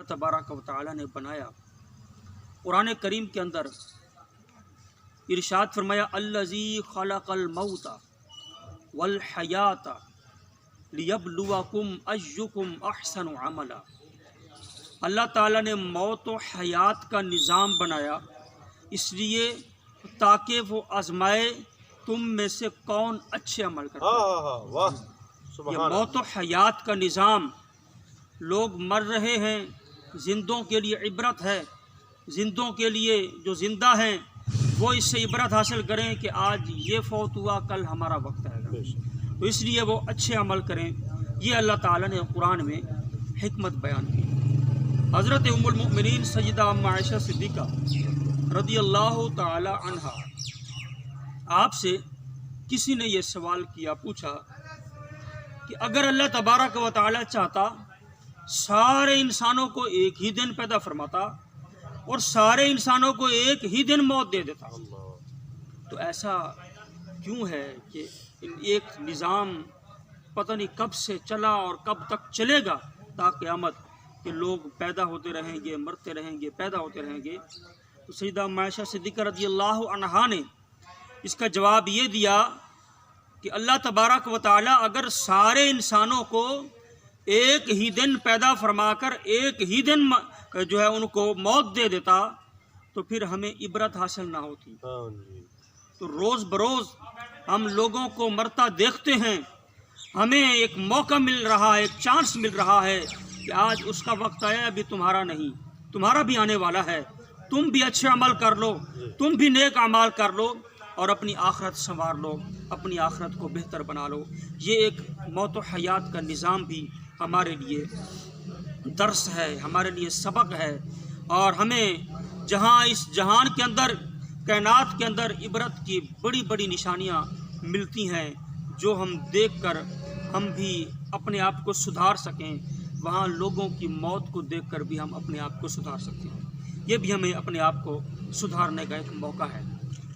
तबारक व तआला ने बनाया। कुरान करीम के अंदर इरशाद फरमाया, अल्लज़ी खलक़ल मौता वल हयाता लियब्लुवकुम अय्युकुम अहसनु अमला। अल्लाह ताला ने मौत व हयात का निज़ाम बनाया इसलिए ताकि वो आजमाए तुम में से कौन अच्छे अमल करता है। वाह, ये मौत व हयात का निज़ाम, लोग मर रहे हैं, जिंदों के लिए इबरत है। जिंदों के लिए जो ज़िंदा हैं वो इससे इबरत हासिल करें कि आज ये फौत हुआ, कल हमारा वक्त आएगा, तो इसलिए वो अच्छे अमल करें। ये अल्लाह ताला ने कुरान में हिकमत बयान की। हज़रत उम्मुल मोमिनीन सय्यदा अम्मा आयशा सिद्दीक़ा रज़ियल्लाहु ताला अन्हा, आपसे किसी ने ये सवाल किया, पूछा कि अगर अल्लाह तबारक व तआला चाहता सारे इंसानों को एक ही दिन पैदा फरमाता और सारे इंसानों को एक ही दिन मौत दे देता, तो ऐसा क्यों है कि एक निज़ाम पता नहीं कब से चला और कब तक चलेगा ता क़यामत, कि लोग पैदा होते रहेंगे, मरते रहेंगे, पैदा होते रहेंगे। तो सय्यदा अम्मा आयशा सिद्दीक़ा रज़ियल्लाहु अन्हा ने इसका जवाब ये दिया कि अल्लाह तबारक व तआला अगर सारे इंसानों को एक ही दिन पैदा फरमाकर एक ही दिन जो है उनको मौत दे देता तो फिर हमें इबरत हासिल ना होती। तो रोज़ बरोज़ हम लोगों को मरता देखते हैं, हमें एक मौका मिल रहा है, एक चांस मिल रहा है कि आज उसका वक्त आया, अभी तुम्हारा नहीं, तुम्हारा भी आने वाला है। तुम भी अच्छे अमल कर लो, तुम भी नेक अमाल कर लो और अपनी आखरत संवार लो, अपनी आखरत को बेहतर बना लो। ये एक मौत व हयात का निज़ाम भी हमारे लिए दर्स है, हमारे लिए सबक है, और हमें जहाँ इस जहान के अंदर, कायनात के अंदर इबरत की बड़ी बड़ी निशानियाँ मिलती हैं जो हम देखकर हम भी अपने आप को सुधार सकें, वहाँ लोगों की मौत को देखकर भी हम अपने आप को सुधार सकते हैं। ये भी हमें अपने आप को सुधारने का एक मौका है।